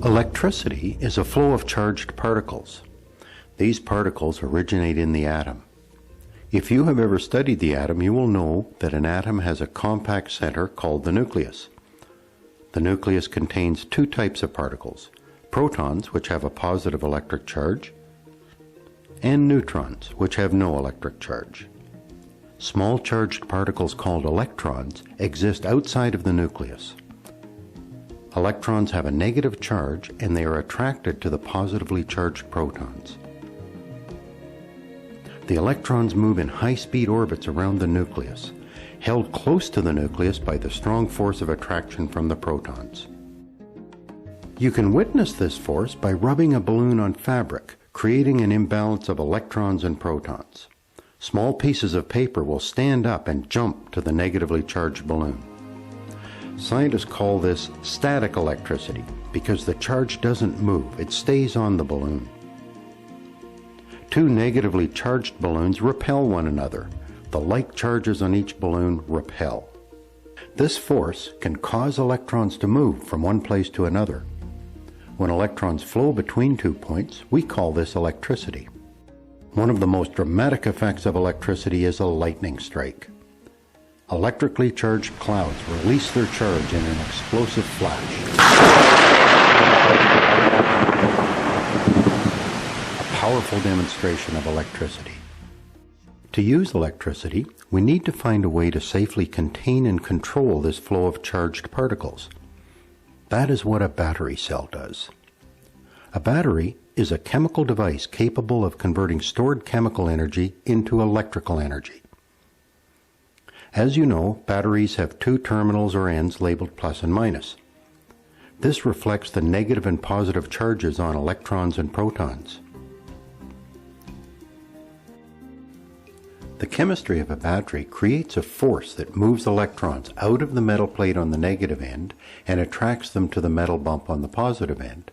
Electricity is a flow of charged particles. These particles originate in the atom. If you have ever studied the atom, you will know that an atom has a compact center called the nucleus. The nucleus contains two types of particles: protons, which have a positive electric charge, and neutrons, which have no electric charge. Small charged particles called electrons exist outside of the nucleus. Electrons have a negative charge and they are attracted to the positively charged protons. The electrons move in high-speed orbits around the nucleus, held close to the nucleus by the strong force of attraction from the protons. You can witness this force by rubbing a balloon on fabric, creating an imbalance of electrons and protons. Small pieces of paper will stand up and jump to the negatively charged balloon. Scientists call this static electricity because the charge doesn't move, it stays on the balloon. Two negatively charged balloons repel one another. The like charges on each balloon repel. This force can cause electrons to move from one place to another. When electrons flow between 2 points, we call this electricity. One of the most dramatic effects of electricity is a lightning strike. Electrically charged clouds release their charge in an explosive flash. A powerful demonstration of electricity. To use electricity, we need to find a way to safely contain and control this flow of charged particles. That is what a battery cell does. A battery is a chemical device capable of converting stored chemical energy into electrical energy. As you know, batteries have two terminals or ends labeled plus and minus. This reflects the negative and positive charges on electrons and protons. The chemistry of a battery creates a force that moves electrons out of the metal plate on the negative end and attracts them to the metal bump on the positive end.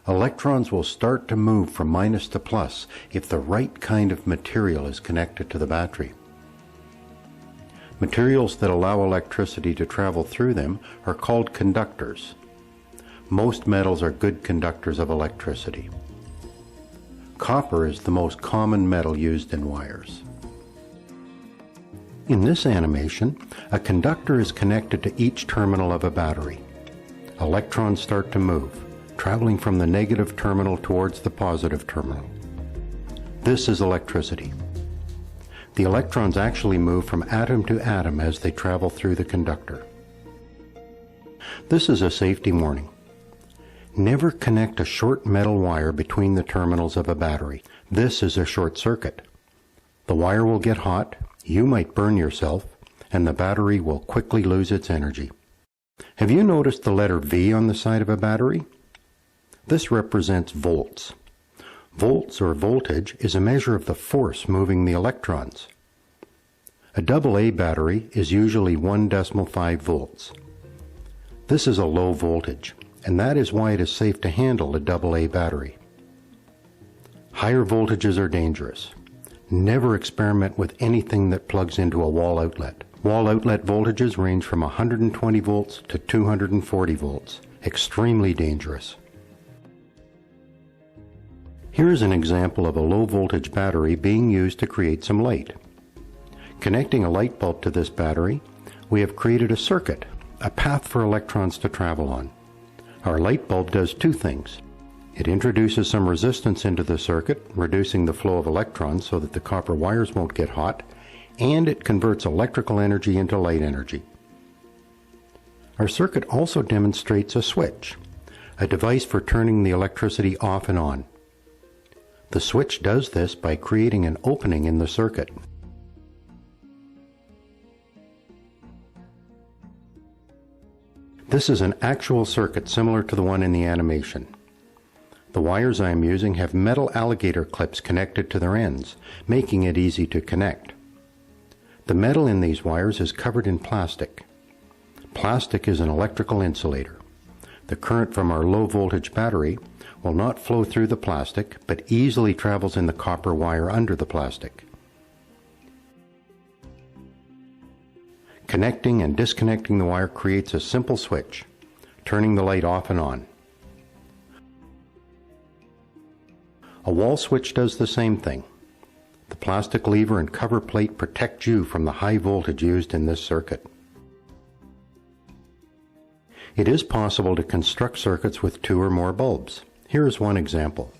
Electrons will start to move from minus to plus if the right kind of material is connected to the battery. Materials that allow electricity to travel through them are called conductors. Most metals are good conductors of electricity. Copper is the most common metal used in wires. In this animation, a conductor is connected to each terminal of a battery. Electrons start to move, traveling from the negative terminal towards the positive terminal. This is electricity. The electrons actually move from atom to atom as they travel through the conductor. This is a safety warning. Never connect a short metal wire between the terminals of a battery. This is a short circuit. The wire will get hot, you might burn yourself, and the battery will quickly lose its energy. Have you noticed the letter V on the side of a battery? This represents volts. Volts, or voltage, is a measure of the force moving the electrons. A AA battery is usually 1.5 volts. This is a low voltage, and that is why it is safe to handle a AA battery. Higher voltages are dangerous. Never experiment with anything that plugs into a wall outlet. Wall outlet voltages range from 120 volts to 240 volts. Extremely dangerous. Here is an example of a low voltage battery being used to create some light. Connecting a light bulb to this battery, we have created a circuit, a path for electrons to travel on. Our light bulb does two things. It introduces some resistance into the circuit, reducing the flow of electrons so that the copper wires won't get hot, and it converts electrical energy into light energy. Our circuit also demonstrates a switch, a device for turning the electricity off and on. The switch does this by creating an opening in the circuit. This is an actual circuit similar to the one in the animation. The wires I am using have metal alligator clips connected to their ends, making it easy to connect. The metal in these wires is covered in plastic. Plastic is an electrical insulator. The current from our low voltage battery will not flow through the plastic, but easily travels in the copper wire under the plastic. Connecting and disconnecting the wire creates a simple switch, turning the light off and on. wall switch does the same thing. The plastic lever and cover plate protect you from the high voltage used in this circuit. It is possible to construct circuits with 2 or more bulbs. Here is one example.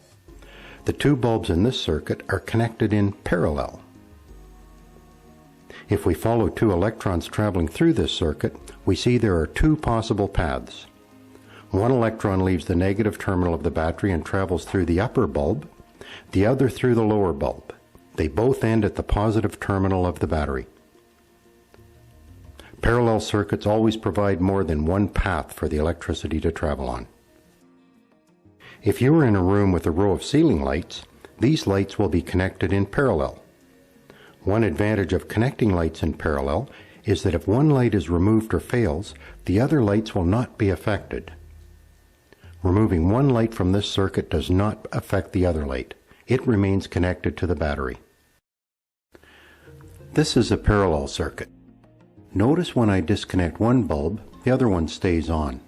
The 2 bulbs in this circuit are connected in parallel. If we follow 2 electrons traveling through this circuit, we see there are 2 possible paths. One electron leaves the negative terminal of the battery and travels through the upper bulb, the other through the lower bulb. They both end at the positive terminal of the battery. Parallel circuits always provide more than one path for the electricity to travel on. If you are in a room with a row of ceiling lights, these lights will be connected in parallel. One advantage of connecting lights in parallel is that if one light is removed or fails, the other lights will not be affected. Removing one light from this circuit does not affect the other light. It remains connected to the battery. This is a parallel circuit. Notice when I disconnect one bulb, the other one stays on.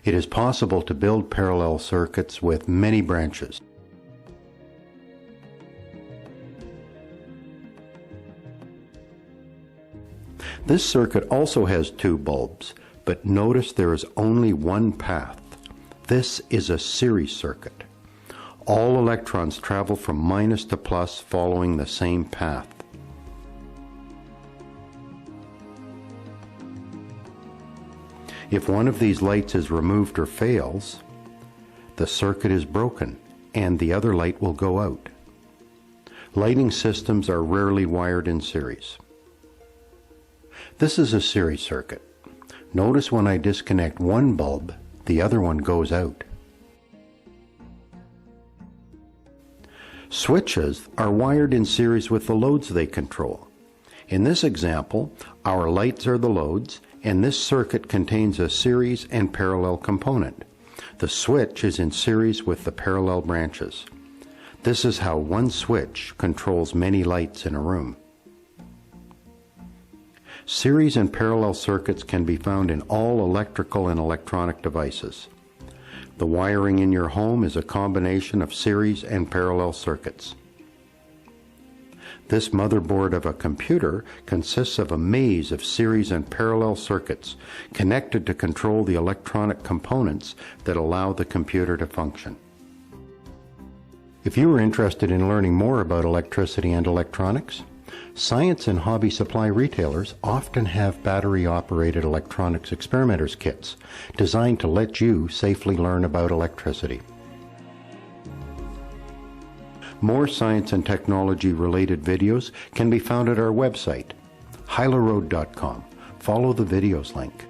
It is possible to build parallel circuits with many branches. This circuit also has 2 bulbs, but notice there is only one path. This is a series circuit. All electrons travel from minus to plus following the same path. If one of these lights is removed or fails, the circuit is broken and the other light will go out. Lighting systems are rarely wired in series. This is a series circuit. Notice when I disconnect one bulb, the other one goes out. Switches are wired in series with the loads they control. In this example, our lights are the loads, and this circuit contains a series and parallel component. The switch is in series with the parallel branches. This is how one switch controls many lights in a room. Series and parallel circuits can be found in all electrical and electronic devices. The wiring in your home is a combination of series and parallel circuits. This motherboard of a computer consists of a maze of series and parallel circuits connected to control the electronic components that allow the computer to function. If you are interested in learning more about electricity and electronics, science and hobby supply retailers often have battery-operated electronics experimenters kits designed to let you safely learn about electricity. More science and technology-related videos can be found at our website, hylaroad.com. Follow the videos link.